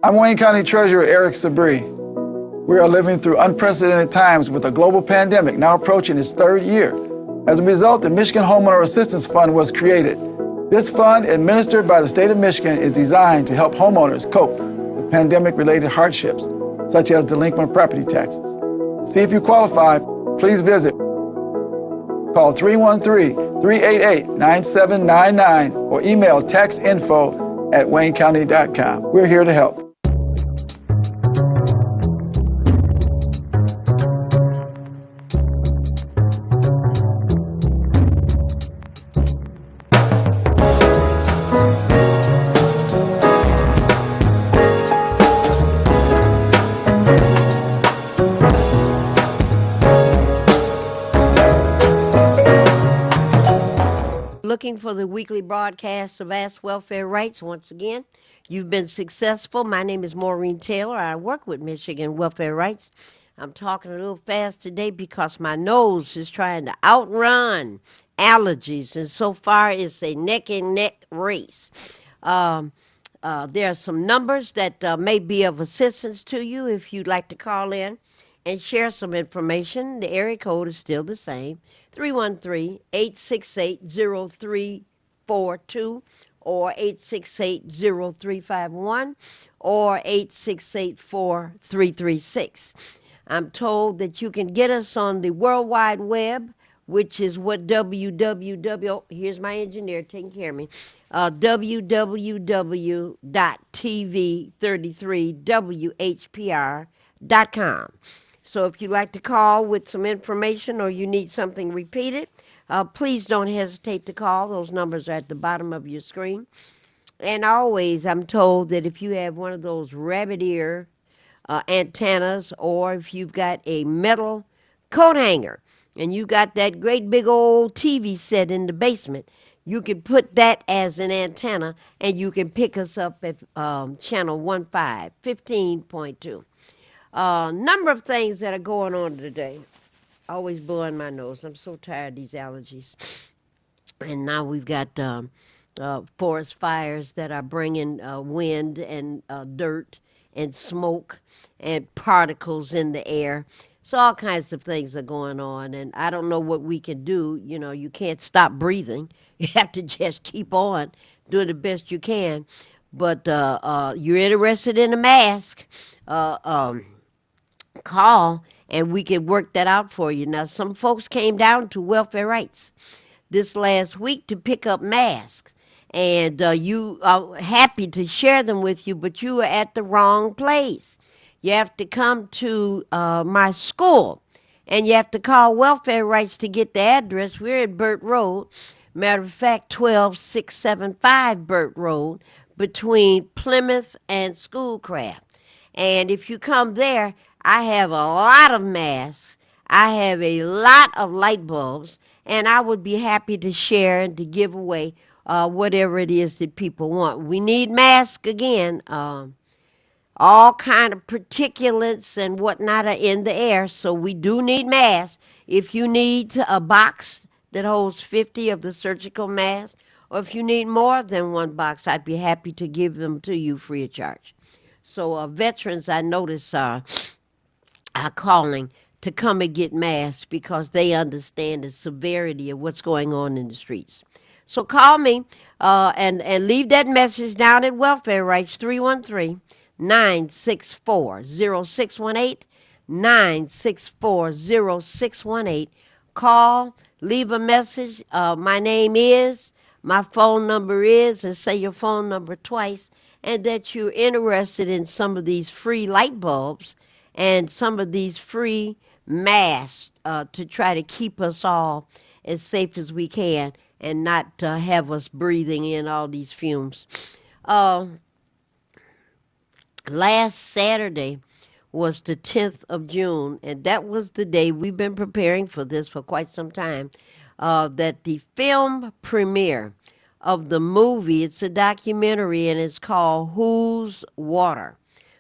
I'm Wayne County Treasurer Eric Sabree. We are living through unprecedented times with a global pandemic now approaching its third year. As a result, the Michigan Homeowner Assistance Fund was created. This fund, administered by the state of Michigan, is designed to help homeowners cope with pandemic-related hardships, such as delinquent property taxes. To see if you qualify, please visit. Call 313-388-9799 or email taxinfo@waynecounty.com. We're here to help. Looking for the weekly broadcast of Ask Welfare Rights. Once again, you've been successful. My name is Maureen Taylor. I work with Michigan Welfare Rights. I'm talking a little fast today because my nose is trying to outrun allergies, and so far it's a neck-and-neck race. There are some numbers that may be of assistance to you if you'd like to call in and share some information. The area code is still the same, 313-868-0342 or 868-0351 or 868-4336. I'm told that you can get us on the World Wide Web, which is what here's my engineer taking care of me, www.tv33whpr.com. So if you'd like to call with some information or you need something repeated, please don't hesitate to call. Those numbers are at the bottom of your screen. And always, I'm told that if you have one of those rabbit ear antennas, or if you've got a metal coat hanger and you got that great big old TV set in the basement, you can put that as an antenna and you can pick us up at channel 15.2. Number of things that are going on today. Always blowing my nose. I'm so tired of these allergies. And now we've got forest fires that are bringing wind and dirt and smoke and particles in the air. So all kinds of things are going on, and I don't know what we can do. You know, you can't stop breathing. You have to just keep on doing the best you can. But you're interested in a mask, call, and we can work that out for you. Now, some folks came down to Welfare Rights this last week to pick up masks, and you are happy to share them with you, but you are at the wrong place. You have to come to my school, and you have to call Welfare Rights to get the address. We're at Burt Road. Matter of fact, 12675 Burt Road, between Plymouth and Schoolcraft. And if you come there, I have a lot of masks. I have a lot of light bulbs, and I would be happy to share and to give away whatever it is that people want. We need masks again. All kind of particulates and whatnot are in the air, so we do need masks. If you need a box that holds 50 of the surgical masks, or if you need more than one box, I'd be happy to give them to you free of charge. So veterans, I notice, are calling to come and get masks because they understand the severity of what's going on in the streets. So call me and leave that message down at Welfare Rights, 313-964-0618, 964-0618. Call, leave a message. My name is, my phone number is, and say your phone number twice, and that you're interested in some of these free light bulbs and some of these free masks to try to keep us all as safe as we can and not have us breathing in all these fumes. Last Saturday was the 10th of June, and that was the day, we've been preparing for this for quite some time, that the film premiere of the movie, it's a documentary, and it's called Whose Water?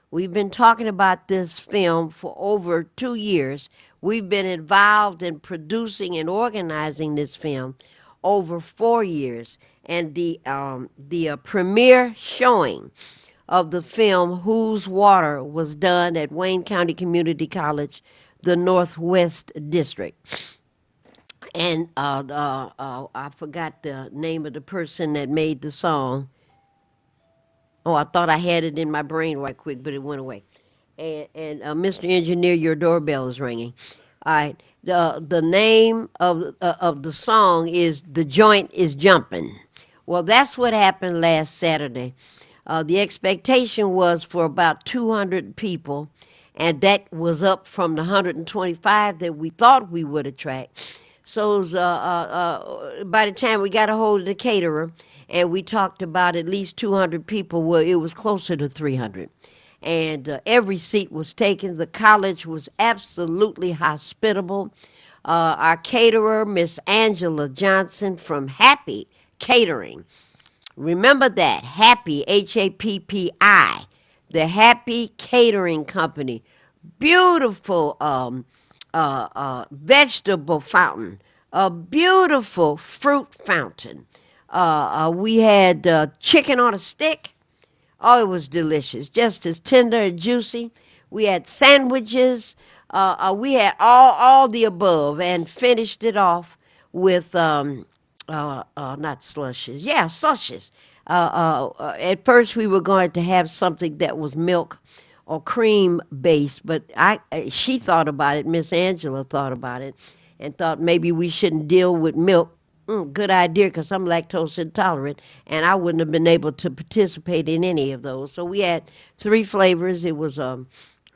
We've been talking about this film for over 2 years. We've been involved in producing and organizing this film over 4 years. And the premiere showing of the film Whose Water was done at Wayne County Community College, the Northwest District. And I forgot the name of the person that made the song. Oh, I thought I had it in my brain right quick, but it went away. And Mr. Engineer, your doorbell is ringing. All right. The name of the song is "The Joint Is Jumping." Well, that's what happened last Saturday. The expectation was for about 200 people, and that was up from the 125 that we thought we would attract. So it was, by the time we got a hold of the caterer and we talked about at least 200 people, well, it was closer to 300. And every seat was taken. The college was absolutely hospitable. Our caterer, Miss Angela Johnson from Happy Catering. Remember that, Happy, Happi, the Happy Catering Company. Beautiful vegetable fountain, a beautiful fruit fountain. We had chicken on a stick. Oh, it was delicious, just as tender and juicy. We had sandwiches. We had all the above, and finished it off with not slushes. Yeah, slushes. At first, we were going to have something that was milk or cream based, but she thought about it. Miss Angela thought about it, and thought maybe we shouldn't deal with milk. Good idea, because I'm lactose intolerant, and I wouldn't have been able to participate in any of those. So we had 3 flavors. It was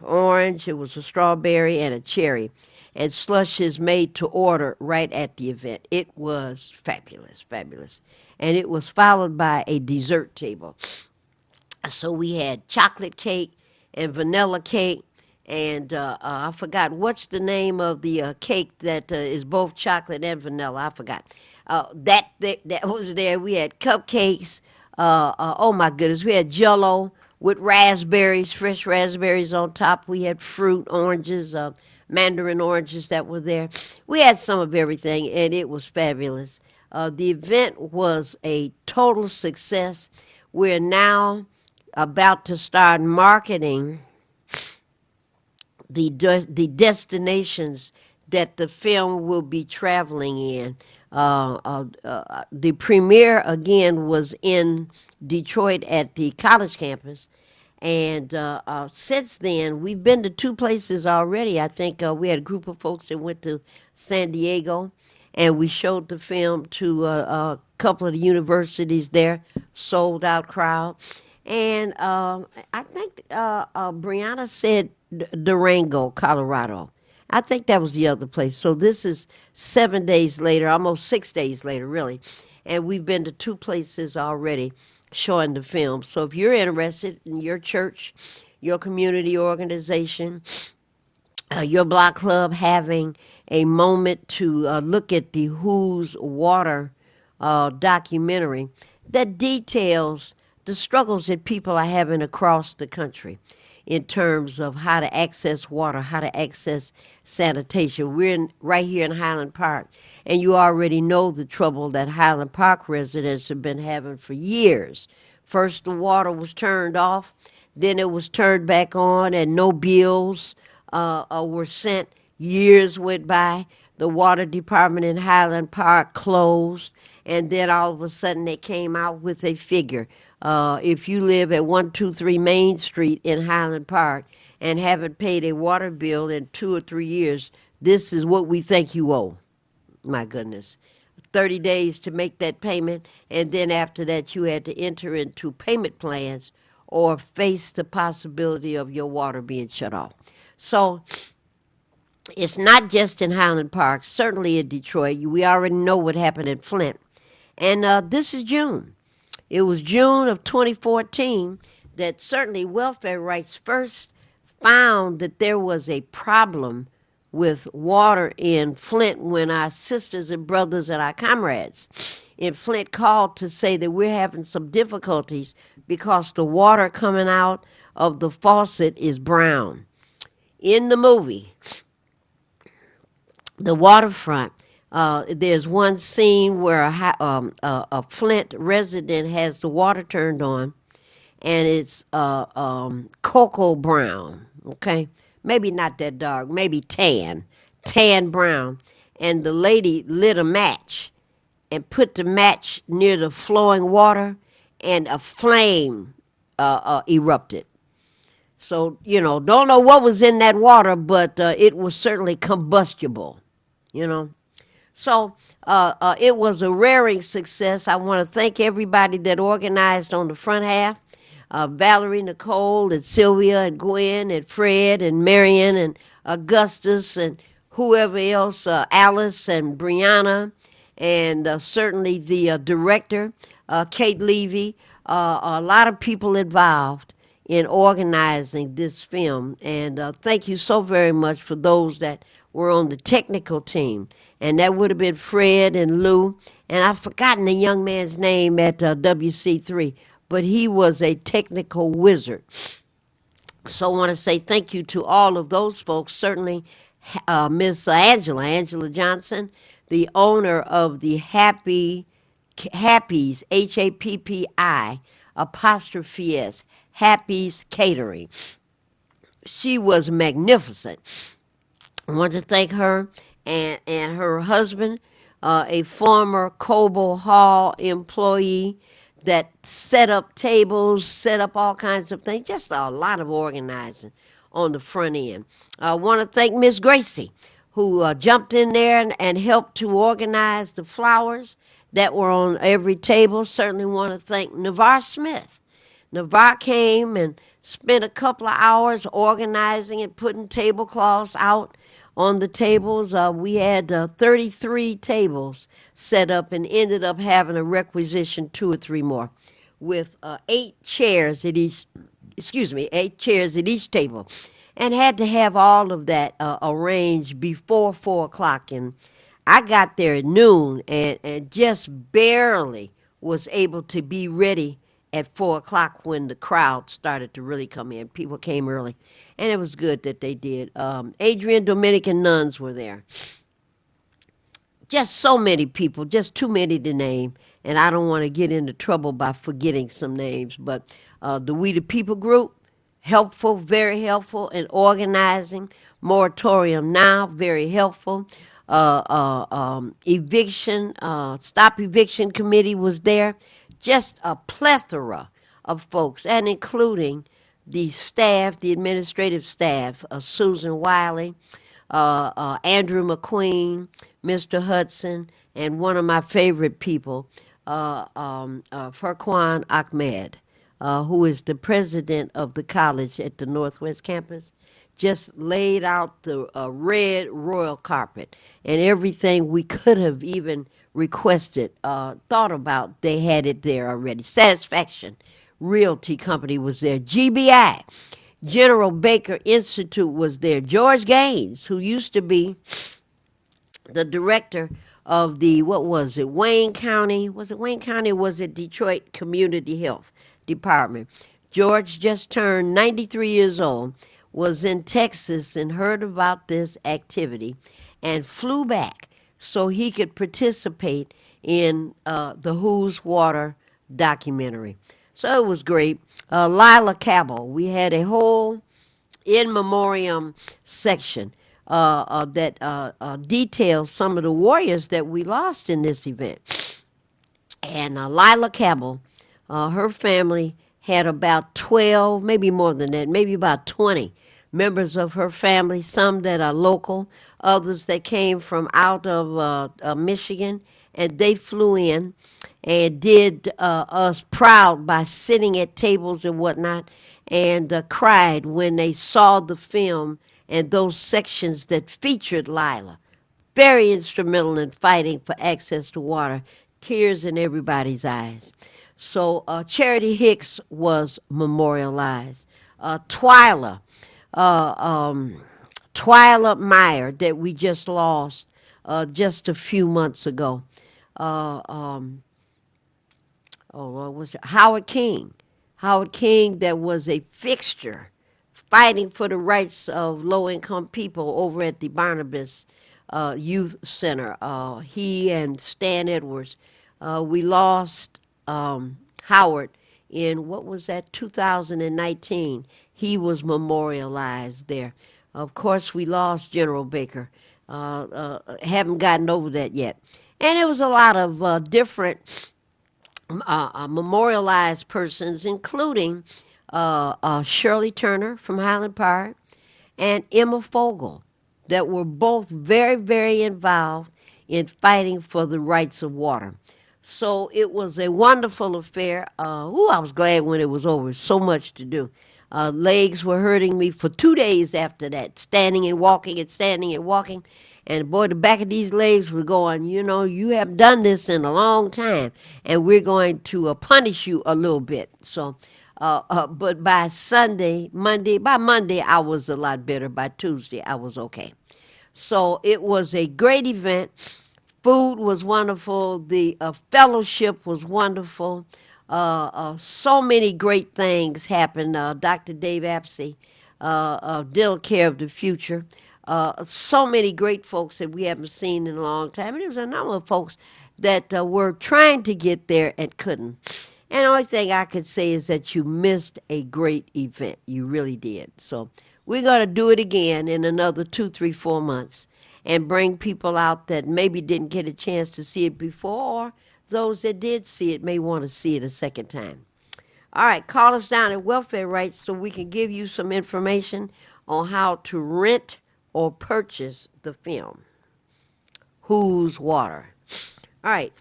orange, it was a strawberry, and a cherry. And slush is made to order right at the event. It was fabulous, fabulous. And it was followed by a dessert table. So we had chocolate cake and vanilla cake, and I forgot what's the name of the cake that is both chocolate and vanilla. I forgot. That was there. We had cupcakes. Oh my goodness, we had Jell-O with raspberries, fresh raspberries on top. We had fruit, oranges, mandarin oranges that were there. We had some of everything, and it was fabulous. The event was a total success. We're now about to start marketing the destinations that the film will be traveling in. The premiere again was in Detroit at the college campus, and since then we've been to 2 places already. I think we had a group of folks that went to San Diego, and we showed the film to a couple of the universities there. Sold out crowd. And I think Brianna said Durango, Colorado. I think that was the other place. So this is 7 days later, almost 6 days later, really. And we've been to 2 places already showing the film. So if you're interested in your church, your community organization, your block club having a moment to look at the Whose Water documentary that details the struggles that people are having across the country in terms of how to access water, how to access sanitation. We're right here in Highland Park, and you already know the trouble that Highland Park residents have been having for years. First, the water was turned off, then it was turned back on, and no bills were sent. Years went by. The water department in Highland Park closed, and then all of a sudden they came out with a figure. If you live at 123 Main Street in Highland Park and haven't paid a water bill in 2 or 3 years, this is what we think you owe. My goodness. 30 days to make that payment, and then after that you had to enter into payment plans or face the possibility of your water being shut off. So it's not just in Highland Park, certainly in Detroit. We already know what happened in Flint. And this is June. It was June of 2014 that certainly Welfare Rights first found that there was a problem with water in Flint when our sisters and brothers and our comrades in Flint called to say that we're having some difficulties because the water coming out of the faucet is brown. In the movie, The Waterfront, there's one scene where a Flint resident has the water turned on, and it's cocoa brown. Okay, maybe not that dark, maybe tan brown. And the lady lit a match and put the match near the flowing water, and a flame erupted. So, don't know what was in that water, but it was certainly combustible, you know. So it was a raring success. I want to thank everybody that organized on the front half. Valerie, Nicole, and Sylvia, and Gwen, and Fred, and Marion, and Augustus, and whoever else, Alice, and Brianna, and certainly the director, Kate Levy. A lot of people involved in organizing this film. And thank you so very much for those that were on the technical team. And that would have been Fred and Lou. And I've forgotten the young man's name at WC3, but he was a technical wizard. So I want to say thank you to all of those folks. Certainly, Miss Angela Johnson, the owner of the Happy's, HAPPI, apostrophe S, Happy's Catering. She was magnificent. I want to thank her and her husband, a former Cobo Hall employee that set up tables, set up all kinds of things, just a lot of organizing on the front end. I want to thank Miss Gracie, who jumped in there and helped to organize the flowers that were on every table. Certainly want to thank Navarre Smith. Navarre came and spent a couple of hours organizing and putting tablecloths out on the tables. We had 33 tables set up and ended up having a requisition 2 or 3 more with 8 chairs at each, 8 chairs at each table, and had to have all of that arranged before 4 o'clock. And I got there at noon and just barely was able to be ready at 4 o'clock when the crowd started to really come in. People came early, and it was good that they did. Adrian Dominican nuns were there. Just so many people, just too many to name, and I don't want to get into trouble by forgetting some names, but the We the People group, helpful, very helpful in organizing. Moratorium Now, very helpful. Eviction, Stop Eviction Committee was there. Just a plethora of folks, and including the staff, the administrative staff, Susan Wiley, Andrew McQueen, Mr. Hudson, and one of my favorite people, Farquan Ahmed, who is the president of the college at the Northwest Campus. Just laid out the red royal carpet, and everything we could have even requested, thought about, they had it there already. Satisfaction Realty Company was there. GBI, General Baker Institute, was there. George Gaines, who used to be the director of the, Wayne County? Was it Wayne County or was it Detroit Community Health Department? George just turned 93 years old, was in Texas and heard about this activity and flew back so he could participate in the Who's Water documentary. So it was great. Lila Cabell, we had a whole in memoriam section that details some of the warriors that we lost in this event. And Lila Cabell, her family had about 12, maybe more than that, maybe about 20 members of her family, some that are local, others that came from out of Michigan, and they flew in and did us proud by sitting at tables and whatnot, and cried when they saw the film and those sections that featured Lila. Very instrumental in fighting for access to water, tears in everybody's eyes. So Charity Hicks was memorialized. Twyla Meyer, that we just lost just a few months ago. Lord, was it Howard King? Howard King, that was a fixture fighting for the rights of low-income people over at the Barnabas Youth Center. He and Stan Edwards. We lost Howard in, what was that, 2019. He was memorialized there. Of course, we lost General Baker. Haven't gotten over that yet. And there was a lot of different memorialized persons, including Shirley Turner from Highland Park and Emma Fogel, that were both very, very involved in fighting for the rights of water. So it was a wonderful affair. I was glad when it was over. So much to do. Legs were hurting me for 2 days after that, standing and walking and standing and walking. And boy, the back of these legs were going, you have done this in a long time, and we're going to punish you a little bit. So, but by Monday, I was a lot better. By Tuesday, I was okay. So it was a great event. Food was wonderful. The fellowship was wonderful. So many great things happened. Dr. Dave Apsey, Dental Care of the Future. So many great folks that we haven't seen in a long time. And there was a number of folks that were trying to get there and couldn't. And the only thing I could say is that you missed a great event. You really did. So we're going to do it again in another 2, 3, 4 months and bring people out that maybe didn't get a chance to see it before, or those that did see it may want to see it a second time. All right, call us down at Welfare Rights so we can give you some information on how to rent or purchase the film, Whose Water? All right.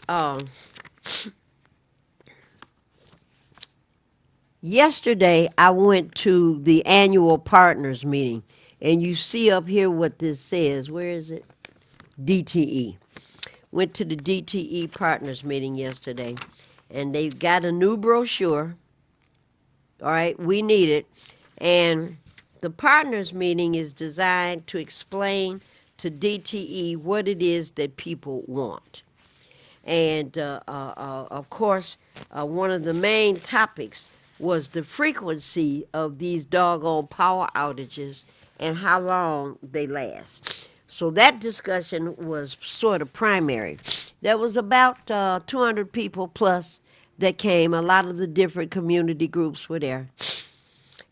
Yesterday, I went to the annual partners meeting, and you see up here what this says. Where is it? DTE. Went to the DTE partners meeting yesterday, and they've got a new brochure. All right, we need it. And the partners meeting is designed to explain to DTE what it is that people want. And of course, one of the main topics was the frequency of these doggone power outages and how long they last. So that discussion was sort of primary. There was about 200 people plus that came. A lot of the different community groups were there.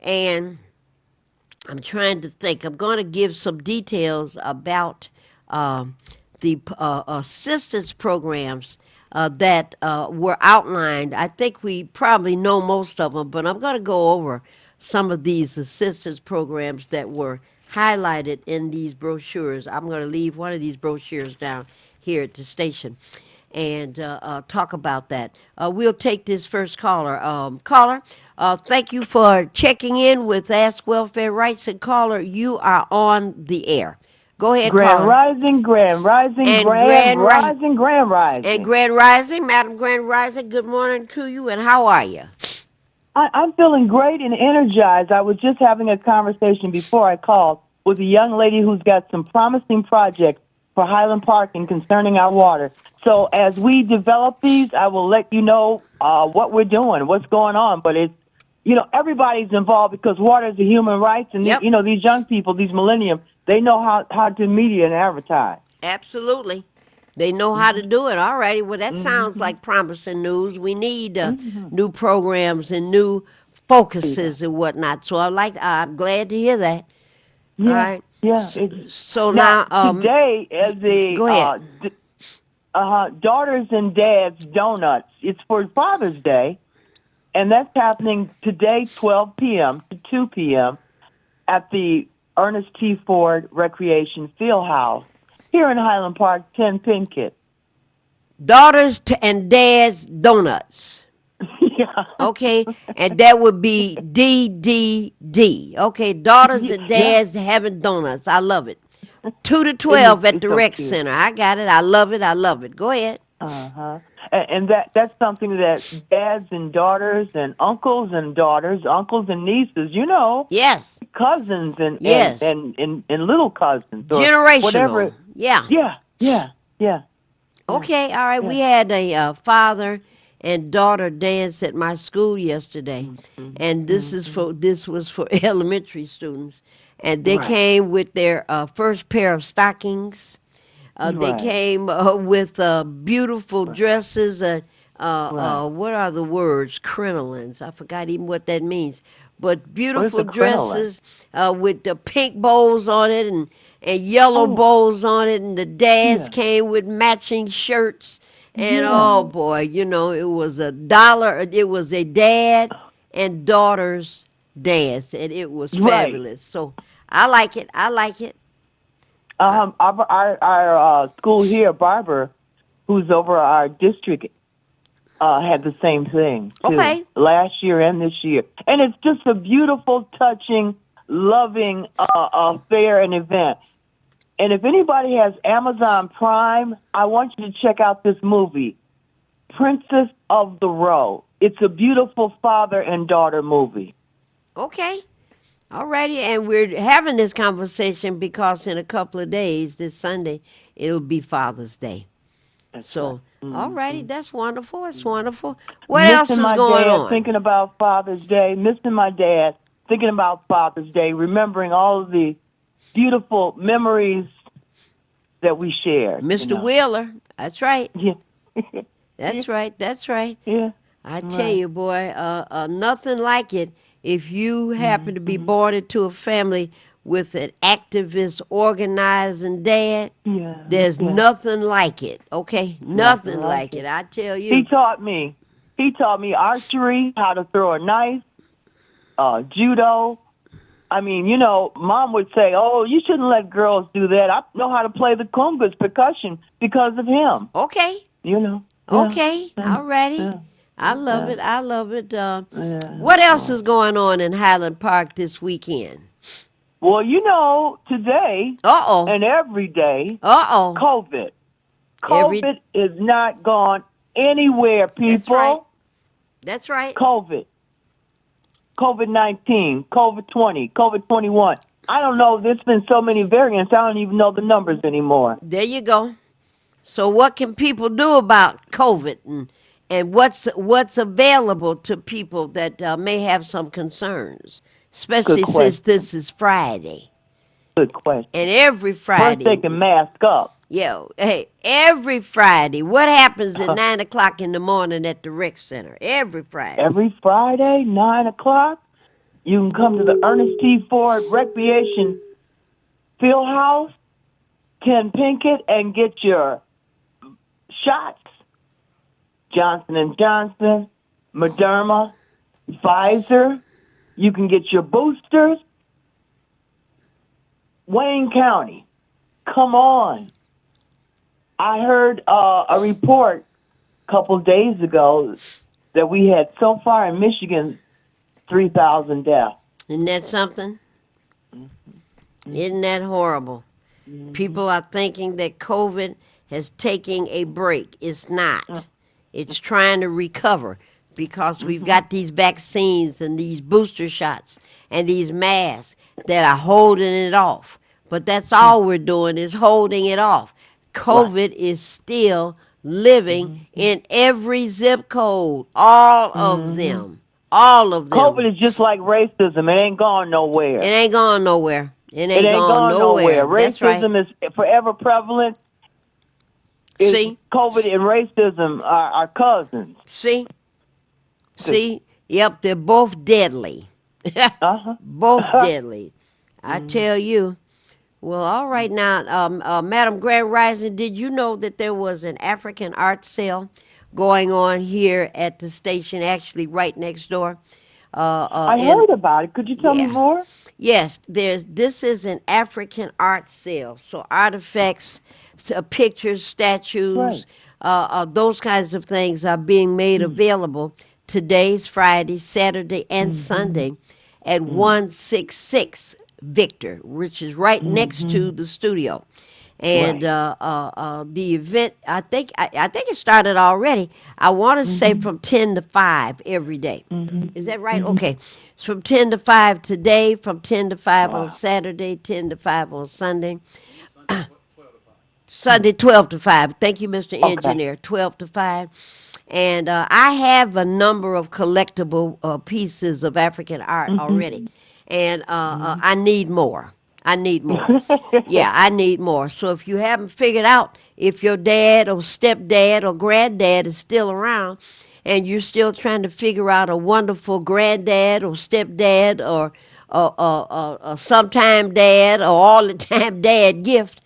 And I'm trying to think. I'm going to give some details about the assistance programs that were outlined. I think we probably know most of them, but I'm going to go over some of these assistance programs that were highlighted in these brochures. I'm going to leave one of these brochures down here at the station and talk about that. We'll take this first caller. Caller, thank you for checking in with Ask Welfare Rights. And caller, you are on the air. Go ahead, Grand caller. Rising, Grand Rising, And Grand Rising, Grand Rising. And Grand Rising, Madam Grand Rising, good morning to you, and how are you? I'm feeling great and energized. I was just having a conversation before I called with a young lady who's got some promising projects for Highland Park and concerning our water. So as we develop these, I will let you know what we're doing, what's going on. But it's, everybody's involved because water is a human right. And, Yep. These young people, these millennium, they know how to media and advertise. Absolutely. They know how to do it. All righty. Well, that sounds like promising news. We need new programs and new focuses and whatnot. So I'm glad to hear that. Yeah, All right. yeah. So now today is the go ahead. Daughters and Dads Donuts. It's for Father's Day, and that's happening today, 12 p.m. to 2 p.m. at the Ernest T. Ford Recreation Field House here in Highland Park, 10 Pinkett. Daughters and Dads Donuts. Yeah. Okay, and that would be DDD. Okay, Daughters and Dads having donuts. I love it. 2 to 12 at the so rec cute. center. I got it. I love it. I love it. Go ahead. Uh-huh. And that's something that dads and daughters and uncles and daughters, uncles and nieces, Yes. cousins and Yes. and little cousins or Generational. whatever. Yeah. Yeah. Okay. All right. We had a father and daughter dance at my school yesterday, and this was for elementary students, and they Right. came with their first pair of stockings. They Right. came with beautiful dresses. Right. what are the words? Crinolines. I forgot even what that means. But What is beautiful a crinoline? dresses with the pink bows on it and yellow Oh, bows on it, and the dads yeah, came with matching shirts. And yeah. oh boy, it was $1. It was a dad and daughter's dance, and it was Right. fabulous. So I like it. I like it. Our school here, Barber, who's over our district, had the same thing too Okay. last year and this year, and it's just a beautiful, touching, loving affair and event. And if anybody has Amazon Prime, I want you to check out this movie, Princess of the Row. It's a beautiful father and daughter movie. Okay. Alrighty, and we're having this conversation because in a couple of days, this Sunday, it'll be Father's Day. That's right. So, Hmm. alrighty, that's wonderful. It's wonderful. What else Missing is my going dad, on? thinking about Father's Day. Missing my dad, thinking about Father's Day. Remembering all of the beautiful memories that we shared. Mr. Wheeler. That's right. Yeah. That's right. That's right. Yeah. I tell Right. you, boy, nothing like it if you happen to be Mm-hmm. born into a family with an activist, organizing dad. Yeah. There's Yeah. nothing like it, okay? Nothing Nothing like like it, it. I tell He you. taught me. He taught me archery, how to throw a knife, judo. I mean, Mom would say, "Oh, you shouldn't let girls do that." I know how to play the congas, percussion, because of him. Okay, Yeah. okay, Yeah. alrighty. Yeah. I love Yeah. it, I love it. Yeah. What else is going on in Highland Park this weekend? Well, today Uh-oh, and every day, uh-oh. COVID. Every, COVID is not gone anywhere, that's right, people. that's right. COVID. COVID-19, COVID-20, COVID-21. I don't know. There's been so many variants, I don't even know the numbers anymore. There you go. So what can people do about COVID and what's available to people that may have some concerns, Good especially since question. this is Friday. Good question. And every First, Friday, they can mask up. hey, every Friday, what happens at 9 o'clock in the morning at the rec center? Every Friday. Every Friday, 9 o'clock, you can come to the Ernest T. Ford Recreation Field House, Ken Pinkett, and get your shots. Johnson & Johnson, Moderna, Pfizer. You can get your boosters. Wayne County, come on. I heard a report a couple days ago that we had so far in Michigan 3,000 deaths. Isn't that something? Isn't that horrible? People are thinking that COVID has taken a break. It's not. It's trying to recover because we've got these vaccines and these booster shots and these masks that are holding it off. But that's all we're doing is holding it off. Right. COVID is still living in every zip code, all of them. All of them. COVID is just like racism. It ain't gone nowhere. It ain't going nowhere. It It ain't ain't going gone nowhere. nowhere. That's right. Racism is forever prevalent. See? COVID and racism are cousins. See? See? Yep, they're both deadly. Uh-huh. Both deadly. I tell you. Well, all right now, Madam Grand Rising, did you know that there was an African art sale going on here at the station, actually right next door? I in heard about it. Could you tell me Yeah. more? Yes, this is an African art sale. So artifacts, pictures, statues, Right. those kinds of things are being made available today's Friday, Saturday, and Sunday at 166 Victor, which is right next to the studio. And Right. the event, I think it started already. I want to say from 10 to 5 every day. Is that right? Okay. It's from 10 to 5 today, from 10 to 5 on Wow. Saturday, 10 to 5 on Sunday. Sunday, 12 to 5. Thank you, Mr. Okay. Engineer. 12 to 5. And I have a number of collectible pieces of African art already. And I need more. I need more. Yeah, I need more. So if you haven't figured out if your dad or stepdad or granddad is still around and you're still trying to figure out a wonderful granddad or stepdad or a sometime dad or all the time dad gift,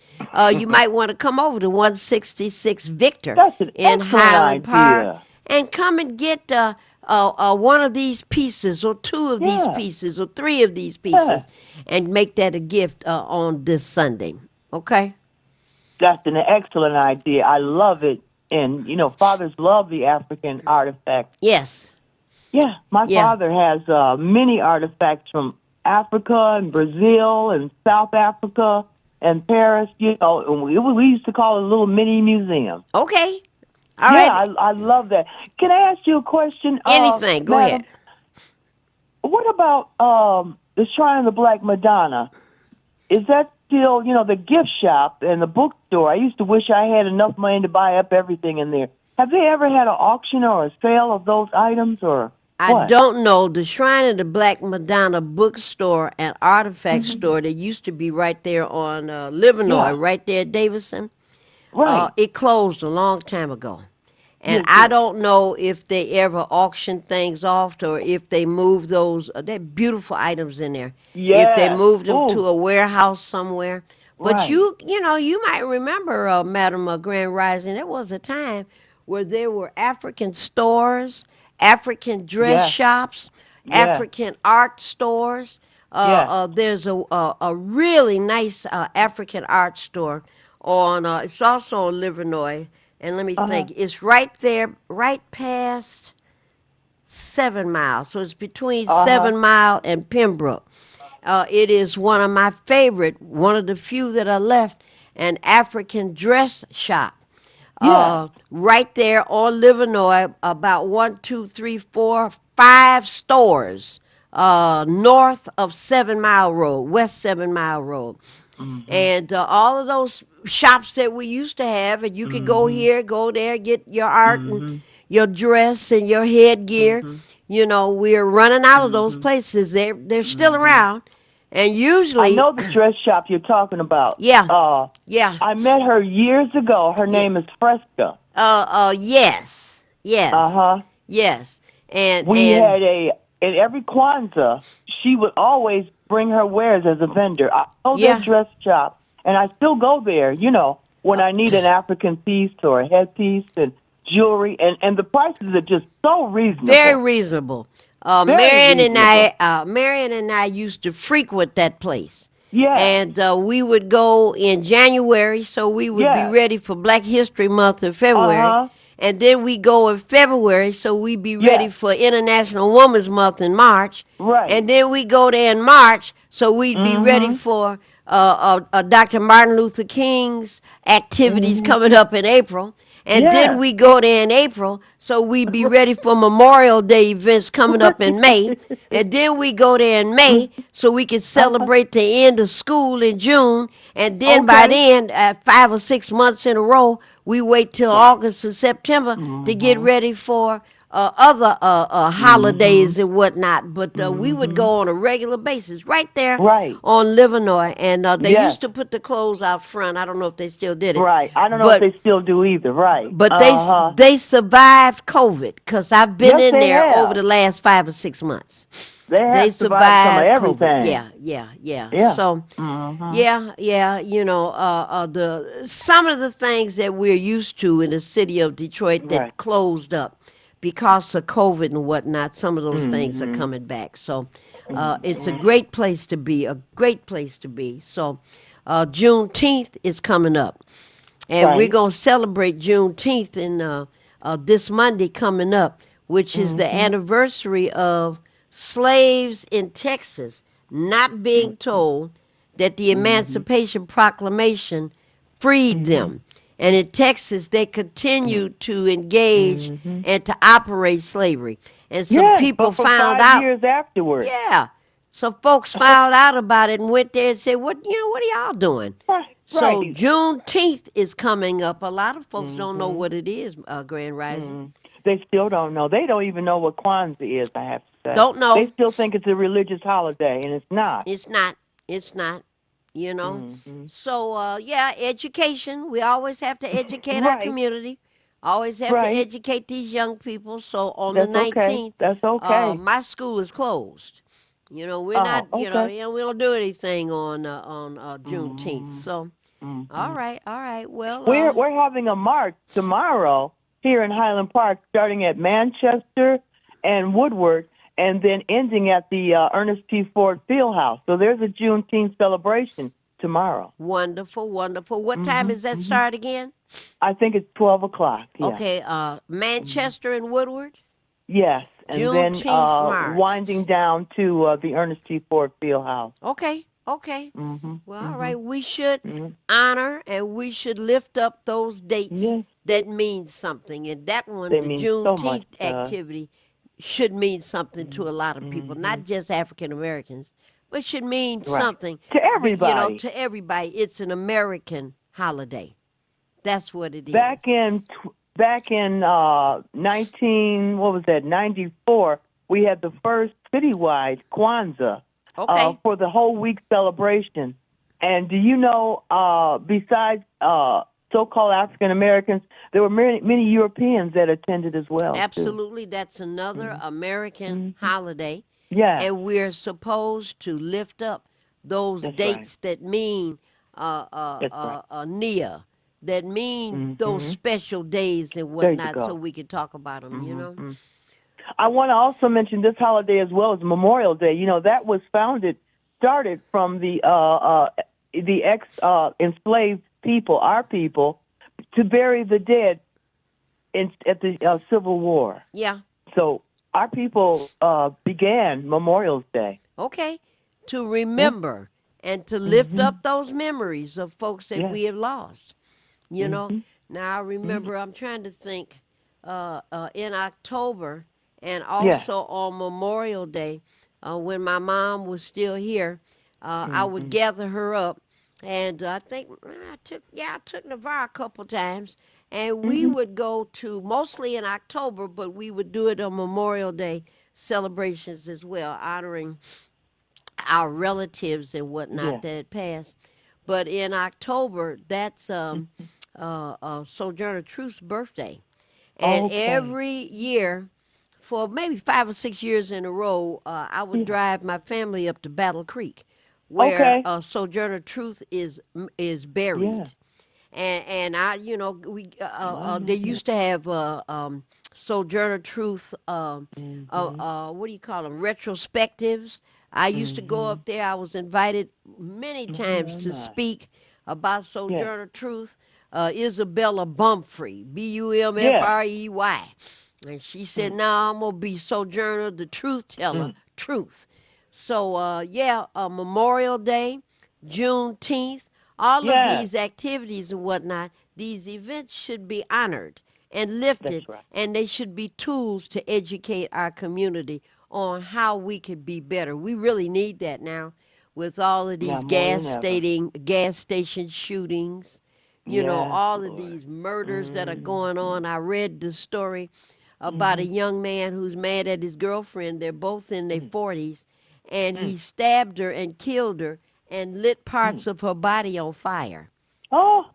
you might want to come over to 166 Victor That's an in excellent Highland Park idea. and come and get one of these pieces or two of these Yeah. pieces or three of these Yeah. pieces and make that a gift on this Sunday. Okay? That's an excellent idea. I love it. And, fathers love the African artifacts. Yes. Yeah, my Yeah. father has many artifacts from Africa and Brazil and South Africa and Paris, and we used to call it a little mini museum. Okay. All right. I love that. Can I ask you a question? Anything. Go madam? ahead. What about the Shrine of the Black Madonna? Is that still, the gift shop and the bookstore? I used to wish I had enough money to buy up everything in there. Have they ever had an auction or a sale of those items, or I what? don't know. The Shrine of the Black Madonna bookstore and artifact store that used to be right there on Livernois, Yeah. right there at Davison, Right. it closed a long time ago. And Yes, I yes. don't know if they ever auctioned things off or if they moved those. They're beautiful items in there. If they Yes. moved them to Ooh. a warehouse somewhere. But Right. you might remember, Madam Grand Rising, there was a time where there were African stores, African dress Yes. shops, Yes. African art stores. Yes. There's a really nice African art store on. It's also on Livernois, and let me think. It's right there, right past 7 Mile. So it's between Uh-huh. 7 Mile and Pembroke. It is one of my favorite, one of the few that are left, an African dress shop. Right there on Livernois, about 1, 2, 3, 4, 5 stores north of 7 Mile Road, West 7 Mile Road. And all of those shops that we used to have, and you could go here, go there, get your art and your dress and your headgear. We're running out of those places. They're still around. And I usually, know the dress shop you're talking about. yeah, yeah. I met her years ago. Her name is Fresca. Yes, yes, Uh-huh. yes. And We and had in every Kwanzaa, she would always bring her wares as a vendor. I know Yeah. that dress shop, and I still go there, when I need an African piece or a headpiece and jewelry, and the prices are just so reasonable. very reasonable. Very Marion and I used to frequent that place. Yeah. And we would go in January, so we would Yeah. be ready for Black History Month in February. Uh-huh. And then we go in February, so we'd be Yeah. ready for International Women's Month in March. Right. And then we go there in March, so we'd be ready for Dr. Martin Luther King's activities coming up in April. And Yeah. then we go there in April, so we'd be ready for Memorial Day events coming up in May. And then we go there in May, so we can celebrate the end of school in June. And then by Okay. then, 5 or 6 months in a row, we wait till August and September to get ready for other holidays and whatnot. But we would go on a regular basis right there Right. on Livernois. And they Yes. used to put the clothes out front. I don't know if they still did it. Right. I don't know But- if they still do either. Right. But Uh-huh. they survived COVID because I've been Yes, in they there have. over the last 5 or 6 months. They have They survived some of COVID. everything. Yeah. Yeah. So, yeah. Some of the things that we're used to in the city of Detroit that Right. closed up because of COVID and whatnot. Some of those things are coming back. So, it's a great place to be. A great place to be. So, Juneteenth is coming up. And Right. we're going to celebrate Juneteenth in this Monday coming up, which is the anniversary of slaves in Texas not being told that the Emancipation Proclamation freed them. And in Texas, they continued to engage and to operate slavery. And some Yes, people but for found 5 out. years afterwards. Yeah. So folks found out about it and went there and said, what are y'all doing? Right. So right. Juneteenth is coming up. A lot of folks don't know what it is, Grand Rising. They still don't know. They don't even know what Kwanzaa is, I have to say. Don't know. They still think it's a religious holiday, and it's not. It's not. It's not. you know. Mm-hmm. So, yeah, education. We always have to educate our Right. community. Always have to Right. educate these young people. So on the That's okay. 19th, That's okay. my school is closed. You know, we're Oh, not, okay. we don't do anything on Juneteenth. Mm-hmm. So, Mm-hmm. all right. Well, We're having a march tomorrow here in Highland Park, starting at Manchester and Woodward, and then ending at the Ernest T. Ford Fieldhouse. So there's a Juneteenth celebration tomorrow. wonderful, wonderful. What time Hmm. is that Hmm. start again? I think it's 12 o'clock. Yeah. Okay, Hmm. Manchester and Woodward, Yes, and then Juneteenth march. winding down to the Ernest T. Ford Fieldhouse. Okay, okay. Mm-hmm. Well, all Mm-hmm. right. We should Mm-hmm. honor and we should lift up those dates Yes, that mean something. And that one, they the mean so much Juneteenth to us. activity, should mean something to a lot of people, Mm-hmm. not just African Americans, but should mean Right. something. To everybody. To everybody. It's an American holiday. That's what it is. Back in 19 what was that 94, we had the first citywide Kwanzaa Okay. for the whole week celebration. And do you know, besides so-called African Americans, there were many Europeans that attended as well too. Absolutely. That's another American Mm-hmm. holiday. Yes, And we're supposed to lift up those that's right. dates that mean That's right. Nia, that mean those Mm-hmm. special days and There you whatnot, so go. we can talk about them. You know. Mm-hmm. I want to also mention this holiday as well as Memorial Day. You know, that was started from the ex enslaved people, our people, to bury the dead at the Civil War. Yeah. So our people began Memorial Day. Okay. To Yeah. remember and to lift up those memories of folks that Yes. we have lost. You know. Mm-hmm. Now I remember. I'm trying to think. In October and Yes. also on Memorial Day, when my mom was still here, I would Mm-hmm. gather her up, and I think I took Navarre a couple times, and we Mm-hmm. would go to mostly in October, but we would do it on Memorial Day celebrations as well, honoring our relatives and whatnot Yes. that had passed. But in October, that's Mm-hmm. Sojourner Truth's birthday. And Okay. every year, for maybe 5 or 6 years in a row, I would Yeah. drive my family up to Battle Creek, where Okay. Sojourner Truth is Yeah. buried. And I, they used to have Sojourner Truth, Mm-hmm. what do you call them, retrospectives. I used to go Mm-hmm. up there. I was invited many times Oh to my. speak about Yes. Sojourner Truth. Isabella Bumfrey, Yes. Bumfrey. And she said, "No, I'm going to be Sojourner, the truth teller, Mm. truth." So, Memorial Day, Juneteenth, all of Yes. these activities and whatnot, these events should be honored and That's lifted, right. and they should be tools to educate our community on how we could be better. We really need that now with all of Now these more than ever. gas station shootings, Yes, all of Lord. these murders that are going Mm-hmm. on. I read the story about a Mm-hmm. young man who's mad at his girlfriend. They're both in their Mm. 40s, and Mm. he stabbed her and killed her and lit Mm. parts of her body on fire. Oh.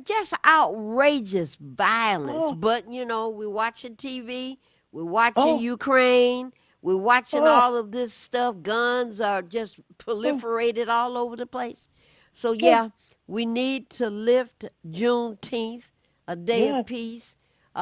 Just outrageous violence. Oh. But, we're watching TV, we're watching Oh. Ukraine, we're watching Oh. all of this stuff. Guns are just Oh. proliferated all over the place. So, Oh. yeah, we need to lift Juneteenth, a day of Yes. peace.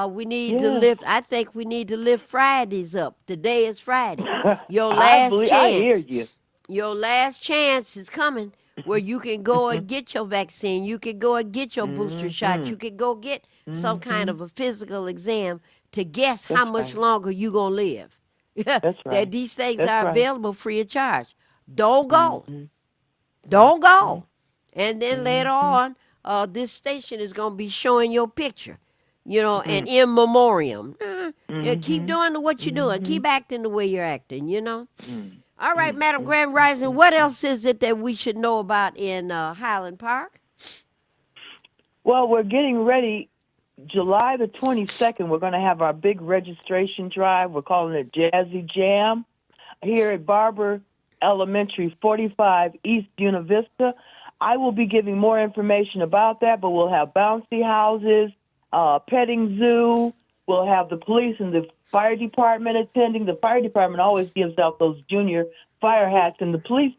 We need to Yes. lift, I think we need to lift Fridays up. Today is Friday. Your last I hear chance. you. Your last chance is coming where you can go and get your vaccine. You can go and get your booster shot. Mm-hmm. You can go get some kind Mm-hmm. of a physical exam to guess how That's much right. longer you going to live. That's That right. these things That's are right. available free of charge. Don't go. Mm-hmm. Don't Mm-hmm. go. And then later on, this station is going to be showing your picture, and in memoriam. Yeah, keep Mm-hmm. doing what you're doing. Mm-hmm. Keep acting the way you're acting. Mm-hmm. All right, Madam Grand Rising, what else is it that we should know about in Highland Park? Well, we're getting ready. July the 22nd, we're going to have our big registration drive. We're calling it Jazzy Jam here at Barber Elementary, 45 East Buena Vista. I will be giving more information about that, but we'll have bouncy houses, petting zoo. We'll have the police and the fire department attending. The fire department always gives out those junior fire hats, and the police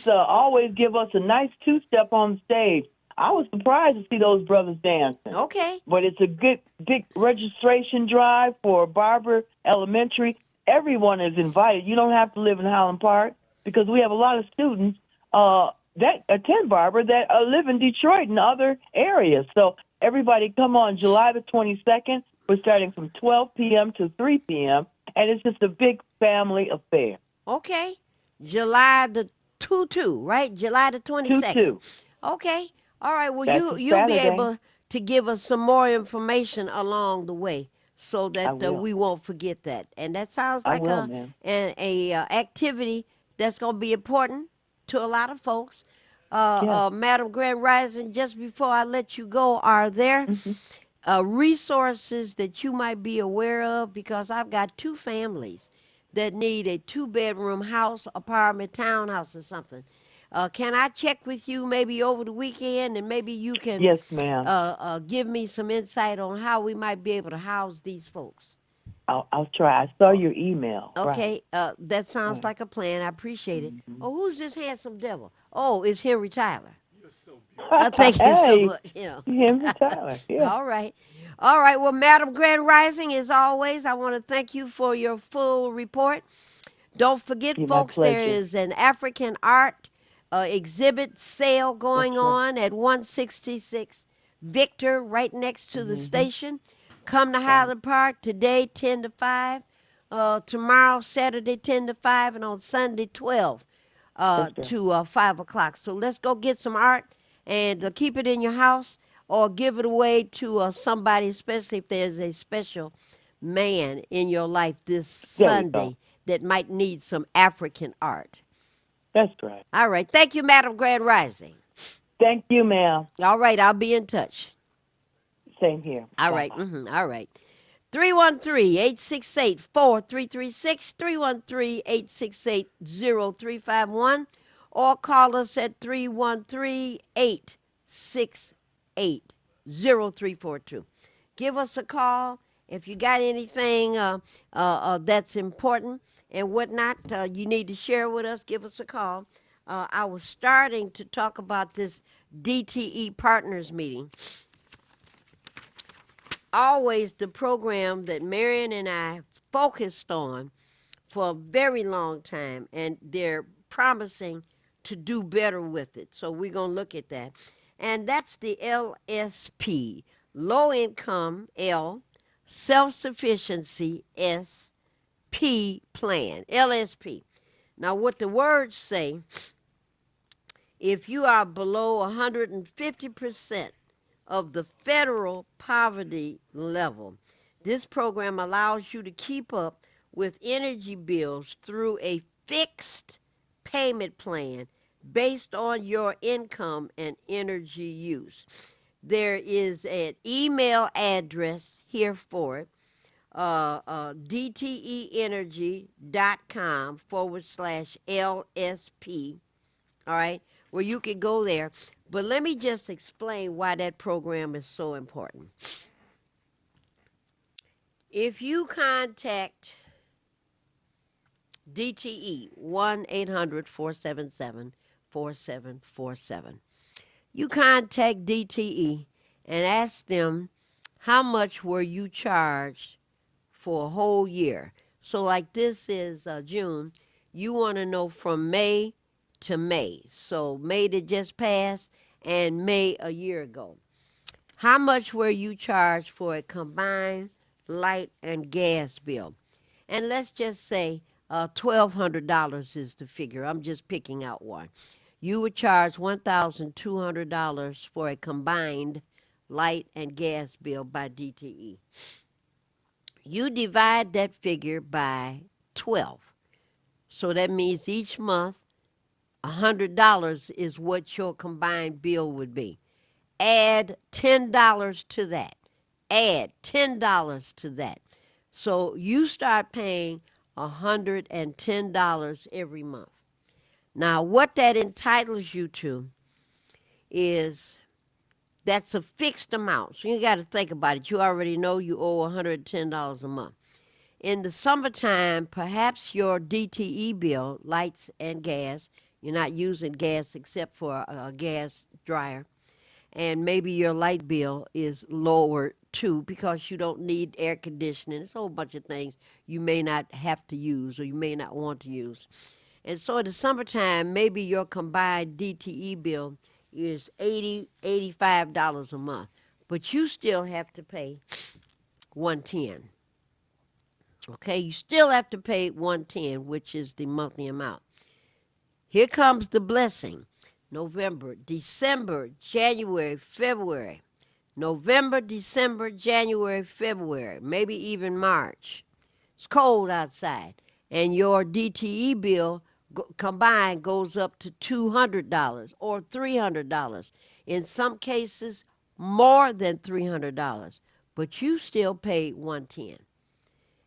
always give us a nice two-step on stage. I was surprised to see those brothers dancing. Okay. But it's a good, big registration drive for Barber Elementary. Everyone is invited. You don't have to live in Highland Park because we have a lot of students that attend Barber that live in Detroit and other areas. So everybody come on July the 22nd. We're starting from 12 p.m. to 3 p.m., and it's just a big family affair. Okay. July the 2-2, right? July the 22nd. 2-2. Okay. All right. Well, That's a you'll be Saturday. able to give us some more information along the way so I that will. we won't forget that. And that sounds I like will, ma'am. a activity that's going to be important to a lot of folks. Yes. Madam Grand Rising, just before I let you go, are there resources that you might be aware of? Because I've got two families that need a 2-bedroom house, apartment, townhouse, or something. Can I check with you maybe over the weekend, and maybe you can Yes, ma'am. give me some insight on how we might be able to house these folks? I'll try. I saw your email. Right. Okay, that sounds like a plan. I appreciate it. Oh, who's this handsome devil? Oh, it's Henry Tyler. Thank you so Hey, much. You know. Henry Tyler. Yeah. All right. All right. Well, Madam Grand Rising, as always, I want to thank you for your full report. Don't forget, My folks, there pleasure. is an African art exhibit sale going That's right. on at 166 Victor, right next to the station. Come to Highland Park today, 10 to 5. Tomorrow, Saturday, 10 to 5. And on Sunday, 12 Yes, sir. to 5 o'clock. So let's go get some art and keep it in your house or give it away to somebody, especially if there's a special man in your life this There we Sunday go. that might need some African art. That's right. All right. Thank you, Madam Grand Rising. Thank you, ma'am. All right. I'll be in touch. Same here. All right. All right. 313-868-4336, 313-868-0351, or call us at 313-868-0342. Give us a call if you got anything that's important and whatnot you need to share with us. Give us a call. I was starting to talk about this DTE Partners meeting. Always the program that Marion and I focused on for a very long time, and they're promising to do better with it. So we're going to look at that. And that's the LSP, Low Income L, Self-Sufficiency SP Plan, LSP. Now, what the words say, if you are below 150% of the federal poverty level, this program allows you to keep up with energy bills through a fixed payment plan based on your income and energy use. There is an email address here for it, dteenergy.com/LSP, all right, where you can go there. But let me just explain why that program is so important. If you contact DTE 1-800-477-4747, you contact DTE and ask them how much were you charged for a whole year. So like this is June, you want to know from May to May. So May that just passed and May a year ago. How much were you charged for a combined light and gas bill? And let's just say $1,200 is the figure. I'm just picking out one. You would charge $1,200 for a combined light and gas bill by DTE. You divide that figure by 12. So that means each month, $100 is what your combined bill would be. Add $10 to that. Add $10 to that. So you start paying $110 every month. Now, what that entitles you to is that's a fixed amount. So you got to think about it. You already know you owe $110 a month. In the summertime, perhaps your DTE bill, lights and gas, you're not using gas except for a gas dryer, and maybe your light bill is lower too because you don't need air conditioning. It's a whole bunch of things you may not have to use or you may not want to use. And so in the summertime, maybe your combined DTE bill is $85 a month, but you still have to pay $110. Okay, you still have to pay $110, which is the monthly amount. Here comes the blessing. November, December, January, February. November, December, January, February, maybe even March. It's cold outside, and your DTE bill combined goes up to $200 or $300. In some cases, more than $300, but you still pay $110.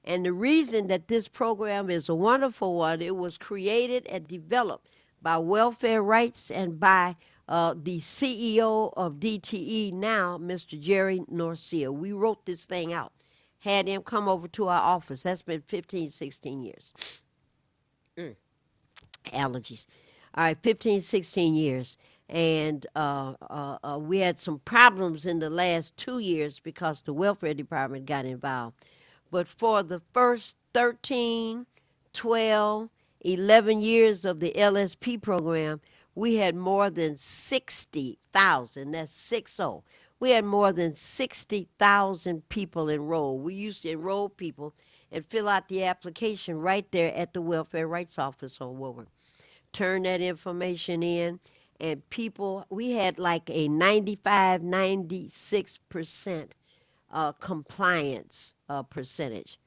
And the reason that this program is a wonderful one, it was created and developed by Welfare Rights and by the CEO of DTE now, Mr. Jerry Norcia. We wrote this thing out, had him come over to our office. That's been 15, 16 years. Allergies. All right, 15, 16 years. And we had some problems in the last 2 years because the welfare department got involved. But for the first 13, 12, 11 years of the LSP program, we had more than 60,000. That's 60. We had more than 60,000 people enrolled. We used to enroll people and fill out the application right there at the Welfare Rights Office on Woodward. Turn that information in, and people, we had like a 95, 96% compliance percentage.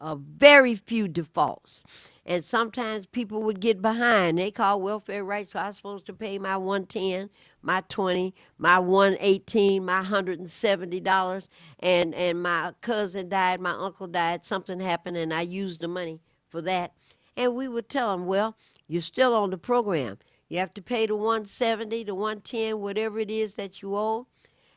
Very few defaults. And sometimes people would get behind. They call welfare rights, so I was supposed to pay my $110, my $20, my $118, my $170, and my cousin died, my uncle died, something happened, and I used the money for that. And we would tell them, well, you're still on the program. You have to pay the $170, the $110, whatever it is that you owe,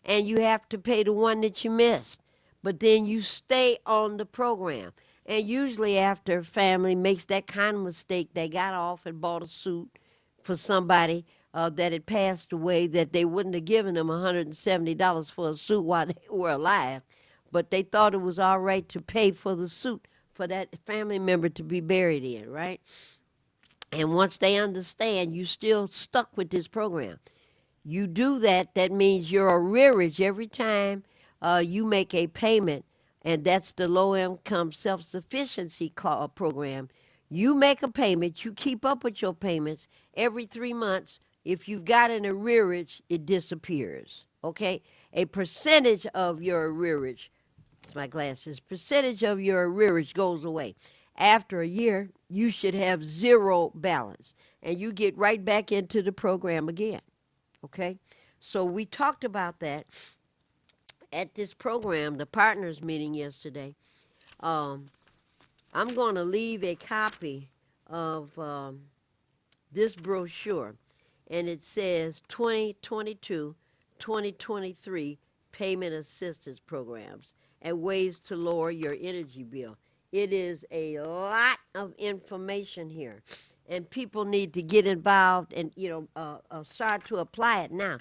and you have to pay the one that you missed. But then you stay on the program. And usually after a family makes that kind of mistake, they got off and bought a suit for somebody that had passed away, that they wouldn't have given them $170 for a suit while they were alive. But they thought it was all right to pay for the suit for that family member to be buried in, right? And once they understand, you still stuck with this program. You do that, that means your arrearage every time you make a payment, and that's the low-income self-sufficiency program. You make a payment, you keep up with your payments every 3 months. If you've got an arrearage, it disappears, okay? A percentage of your arrearage, it's my glasses, percentage of your arrearage goes away. After a year, you should have zero balance, and you get right back into the program again, okay? So we talked about that at this program, the partners meeting yesterday. I'm going to leave a copy of this brochure, and it says 2022-2023 Payment Assistance Programs and Ways to Lower Your Energy Bill. It is a lot of information here, and people need to get involved and, start to apply it now.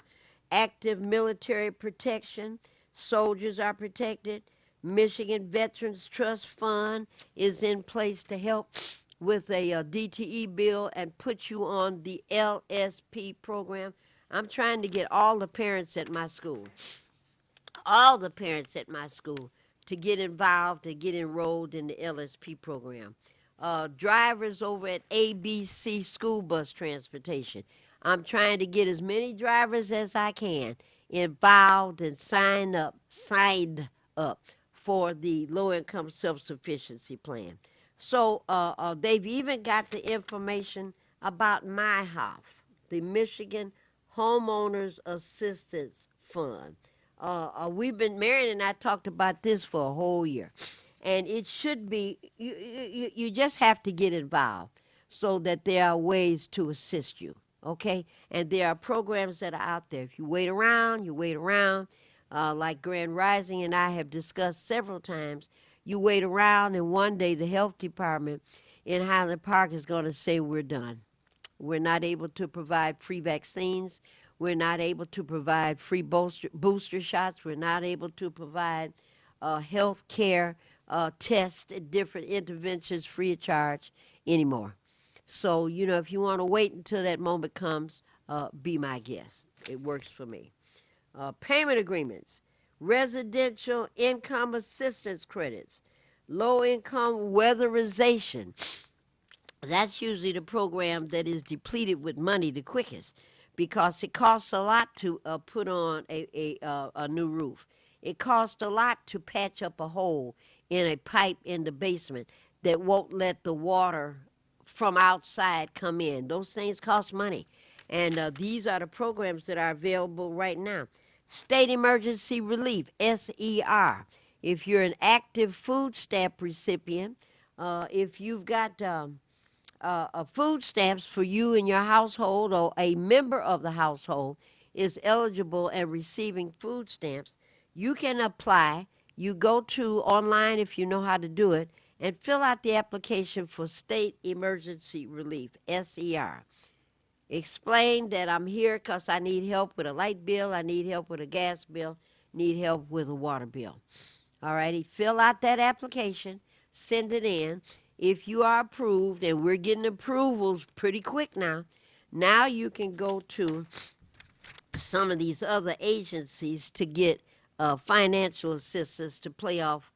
Active military protection, soldiers are protected. Michigan Veterans Trust Fund is in place to help with a DTE bill and put you on the LSP program. I'm trying to get all the parents at my school, to get involved and get enrolled in the LSP program. Drivers over at ABC School Bus Transportation. I'm trying to get as many drivers as I can involved and signed up for the low-income self-sufficiency plan. So they've even got the information about MyHoff, the Michigan Homeowners Assistance Fund. Marion and I talked about this for a whole year. And it should be, you just have to get involved. so that there are ways to assist you, okay? And there are programs that are out there. If you wait around, you wait around. Like Grand Rising and I have discussed several times, you wait around, and one day the health department in Highland Park is going to say, we're done. We're not able to provide free vaccines. We're not able to provide free booster shots. We're not able to provide health care tests and different interventions free of charge anymore. So, if you want to wait until that moment comes, be my guest. It works for me. Payment agreements, residential income assistance credits, low-income weatherization. That's usually the program that is depleted with money the quickest because it costs a lot to put on a new roof. It costs a lot to patch up a hole in a pipe in the basement that won't let the water from outside come in. Those things cost money. And these are the programs that are available right now. State Emergency Relief, SER. If you're an active food stamp recipient, if you've got food stamps for you and your household, or a member of the household is eligible and receiving food stamps, you can apply. You go to online, if you know how to do it, and fill out the application for State Emergency Relief, SER. Explain that I'm here because I need help with a light bill, I need help with a gas bill, need help with a water bill. All righty, fill out that application, send it in. If you are approved, and we're getting approvals pretty quick now you can go to some of these other agencies to get financial assistance to pay off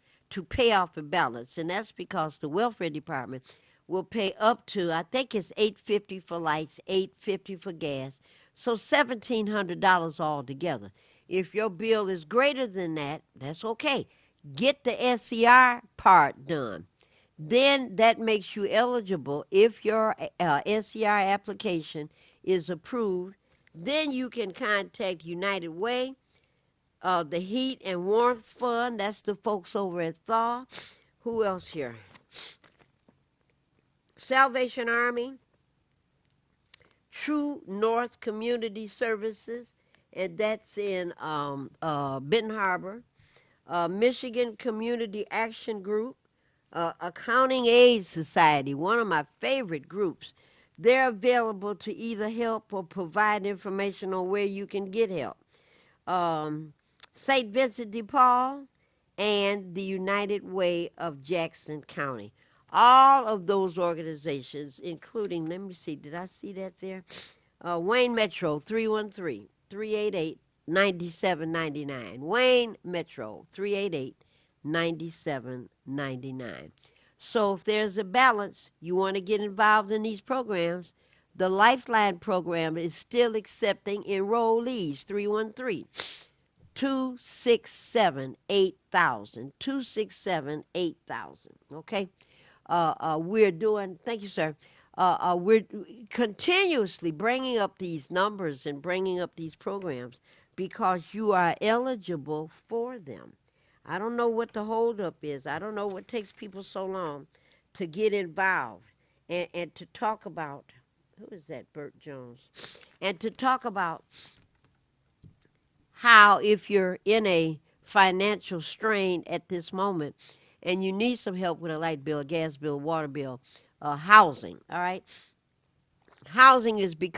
a balance. And that's because the welfare department will pay up to, I think it's $850 for lights, $850 for gas, so $1,700 altogether. If your bill is greater than that, that's okay. Get the SER part done. Then that makes you eligible. If your SER application is approved, then you can contact United Way, the Heat and Warmth Fund. That's the folks over at Thaw. Who else here? Salvation Army, True North Community Services, and that's in Benton Harbor. Michigan Community Action Group, Accounting Aid Society, one of my favorite groups. They're available to either help or provide information on where you can get help. St. Vincent de Paul and the United Way of Jackson County. All of those organizations, including, let me see, did I see that there? Wayne Metro, 313-388-9799. Wayne Metro, 388-9799. So if there's a balance, you want to get involved in these programs, the Lifeline program is still accepting enrollees, 313-267-8000, 267-8000, okay? We're doing, thank you, sir. We're continuously bringing up these numbers and bringing up these programs because you are eligible for them. I don't know what the holdup is. I don't know what takes people so long to get involved and to talk about, who is that, Burt Jones? And to talk about how if you're in a financial strain at this moment, and you need some help with a light bill, a gas bill, water bill, housing, all right? Housing has been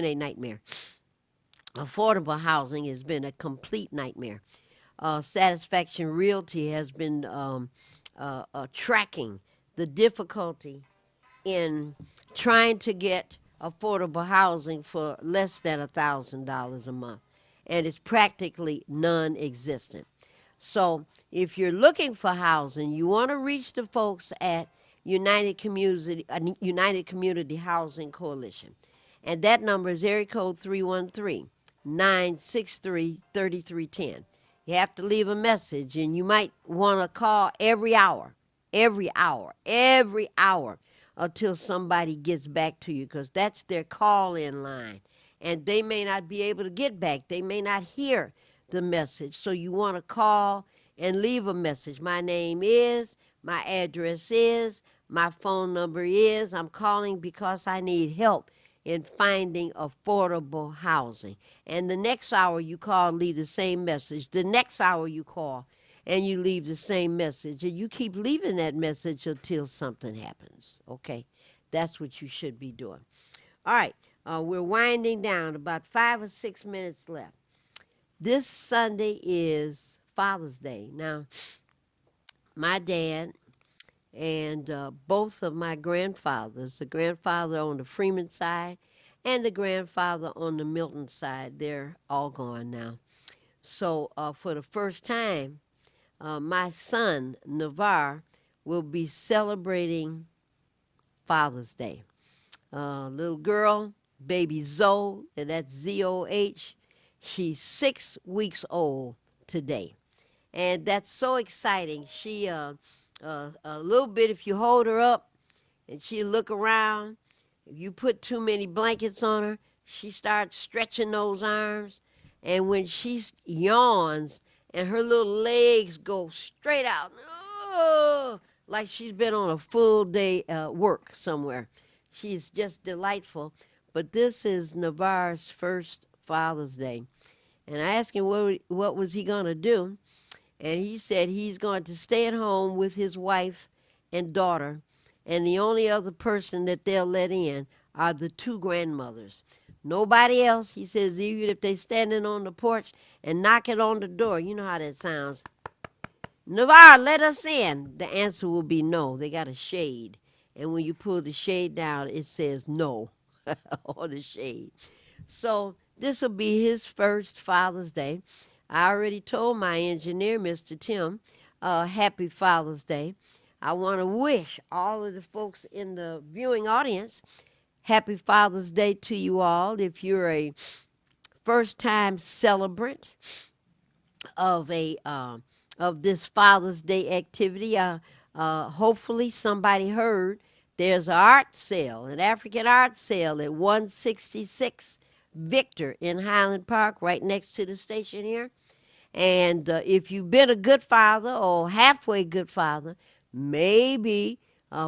a nightmare. Affordable housing has been a complete nightmare. Satisfaction Realty has been tracking the difficulty in trying to get affordable housing for less than $1,000 a month, and it's practically non-existent. So if you're looking for housing, you want to reach the folks at United Community Housing Coalition. And that number is area code 313-963-3310. You have to leave a message, and you might want to call every hour until somebody gets back to you, because that's their call-in line. And they may not be able to get back. They may not hear the message. So you want to call and leave a message. My name is, my address is, My phone number is, I'm calling because I need help in finding affordable housing. And the next hour you call, leave the same message. The next hour you call, and you leave the same message. And you keep leaving that message until something happens, okay? That's what you should be doing. All right, we're winding down, about 5 or 6 minutes left. This Sunday is Father's Day. Now, my dad and both of my grandfathers, the grandfather on the Freeman side and the grandfather on the Milton side, they're all gone now. So for the first time, my son, Navar, will be celebrating Father's Day. Little girl, baby Zoe, and that's Z-O-H, she's 6 weeks old today. And that's so exciting. She, a little bit, if you hold her up and she look around, if you put too many blankets on her, she starts stretching those arms. And when she yawns and her little legs go straight out, oh, like she's been on a full day work somewhere. She's just delightful. But this is Navar's first Father's Day. And I asked him what was he going to do. And he said he's going to stay at home with his wife and daughter. And the only other person that they'll let in are the 2 grandmothers. Nobody else. He says even if they're standing on the porch and knocking on the door, you know how that sounds. Navar, let us in. The answer will be no. They got a shade. And when you pull the shade down, it says no on the shade. So this will be his first Father's Day. I already told my engineer, Mr. Tim, happy Father's Day. I want to wish all of the folks in the viewing audience happy Father's Day to you all. If you're a first-time celebrant of this Father's Day activity, hopefully somebody heard there's an art sale, an African art sale at 166 Victor in Highland Park, right next to the station here. And if you've been a good father or halfway good father, maybe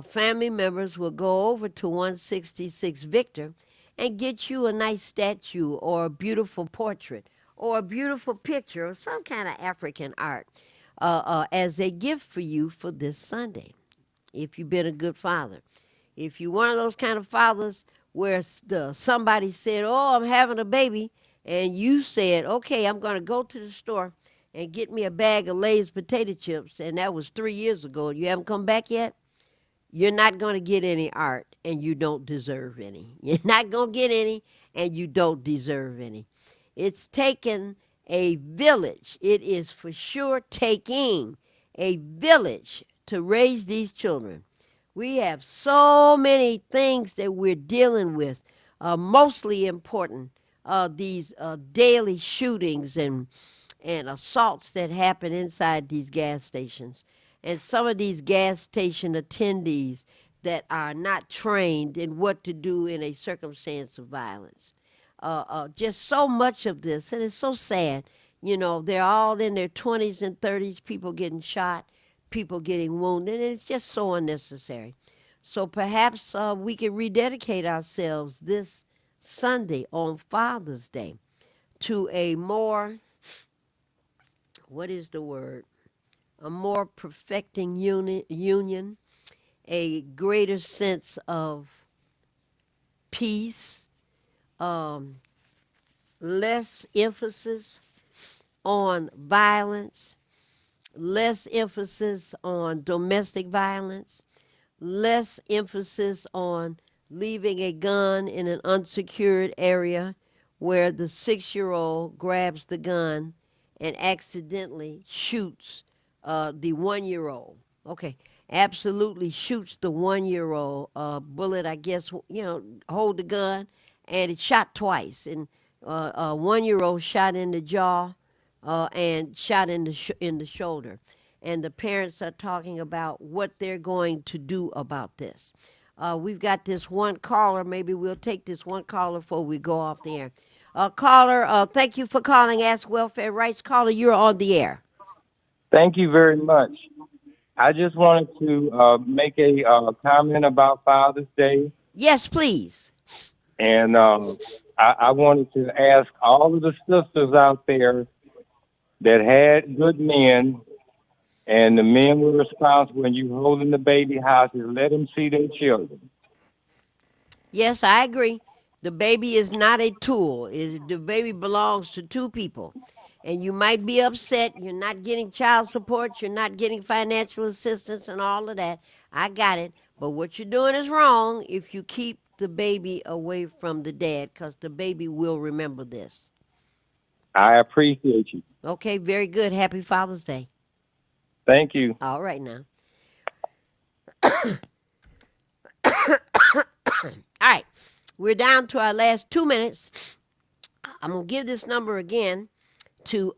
family members will go over to 166 Victor and get you a nice statue or a beautiful portrait or a beautiful picture or some kind of African art as a gift for you for this Sunday, if you've been a good father. If you're one of those kind of fathers where somebody said, oh, I'm having a baby, and you said, okay, I'm going to go to the store and get me a bag of Lay's potato chips, and that was 3 years ago, and you haven't come back yet, you're not going to get any art, and you don't deserve any. You're not going to get any, and you don't deserve any. It's taken a village. It is for sure taking a village to raise these children. We have so many things that we're dealing with, mostly important, these daily shootings and assaults that happen inside these gas stations. And some of these gas station attendees that are not trained in what to do in a circumstance of violence. Just so much of this, and it's so sad. You know, they're all in their 20s and 30s, people getting shot, people getting wounded, and it's just so unnecessary. So perhaps we can rededicate ourselves this Sunday on Father's Day to a more, what is the word? A more perfecting union, a greater sense of peace, less emphasis on violence, less emphasis on domestic violence, less emphasis on leaving a gun in an unsecured area where the 6-year-old grabs the gun and accidentally shoots the 1-year-old. Okay, absolutely shoots the 1-year-old. Bullet, I guess, hold the gun, and it shot twice. And a 1-year-old shot in the jaw and shot in the shoulder. And the parents are talking about what they're going to do about this. We've got this one caller. Maybe we'll take this one caller before we go off the air. Caller, thank you for calling Ask Welfare Rights. Caller, you're on the air. Thank you very much. I just wanted to make a comment about Father's Day, Yes, please. and I wanted to ask all of the sisters out there that had good men, and the men were responsible when you holding the baby hostage, let them see their children. Yes, I agree. The baby is not a tool. The baby belongs to two people. And you might be upset. You're not getting child support. You're not getting financial assistance and all of that. I got it. But what you're doing is wrong if you keep the baby away from the dad, because the baby will remember this. I appreciate you. Okay, very good. Happy Father's Day. Thank you. All right now. All right. We're down to our last 2 minutes. I'm going to give this number again to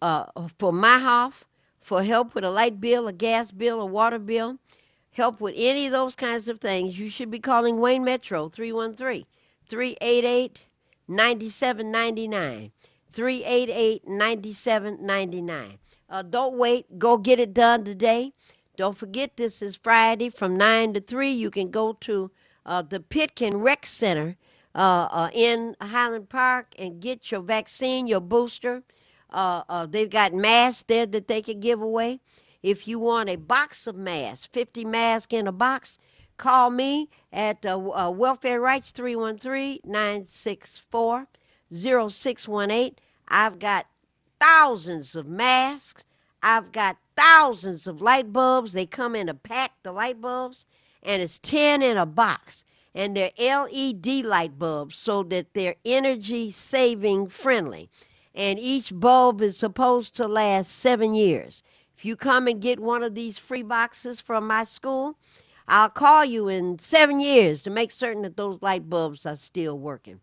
for Myhoff for help with a light bill, a gas bill, a water bill, help with any of those kinds of things. You should be calling Wayne Metro 313-388-9799. 388-9799. Don't wait. Go get it done today. Don't forget, this is Friday from 9 to 3. You can go to the Pitkin Rec Center in Highland Park and get your vaccine, your booster. They've got masks there that they can give away. If you want a box of masks, 50 masks in a box, call me at Welfare Rights 313-964-0618. I've got thousands of masks. I've got thousands of light bulbs. They come in a pack, the light bulbs, and it's 10 in a box. And they're LED light bulbs so that they're energy saving friendly. And each bulb is supposed to last 7 years. If you come and get one of these free boxes from my school, I'll call you in 7 years to make certain that those light bulbs are still working.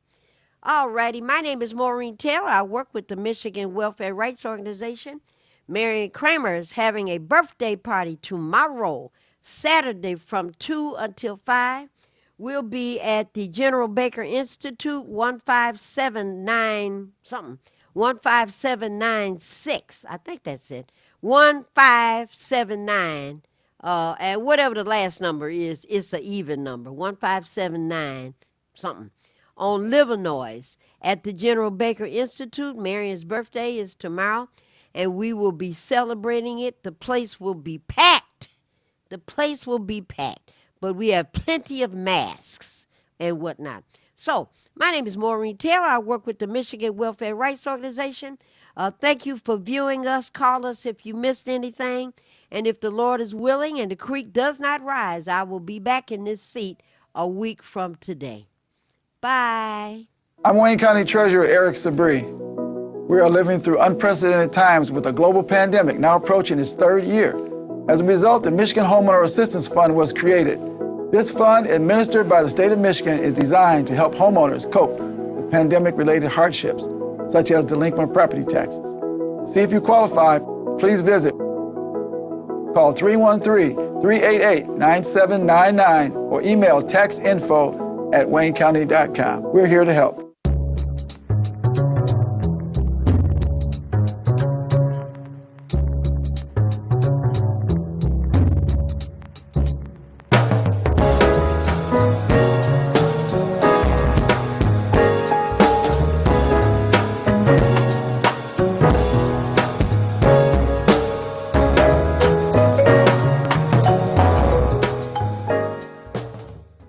All righty, my name is Maureen Taylor. I work with the Michigan Welfare Rights Organization. Marion Kramer is having a birthday party tomorrow, Saturday from 2 until 5. We'll be at the General Baker Institute, 15796. I think that's it. 1579. And whatever the last number is, it's an even number. 1579 something. On Livernois at the General Baker Institute. Marion's birthday is tomorrow, and we will be celebrating it. The place will be packed. The place will be packed. But we have plenty of masks and whatnot. So, my name is Maureen Taylor. I work with the Michigan Welfare Rights Organization. Thank you for viewing us. Call us if you missed anything. And if the Lord is willing and the creek does not rise, I will be back in this seat a week from today. Bye. I'm Wayne County Treasurer Eric Sabree. We are living through unprecedented times with a global pandemic now approaching its third year. As a result, the Michigan Homeowner Assistance Fund was created. This fund, administered by the state of Michigan, is designed to help homeowners cope with pandemic-related hardships, such as delinquent property taxes. To see if you qualify, please visit. Call 313-388-9799 or email taxinfo@waynecounty.com. We're here to help.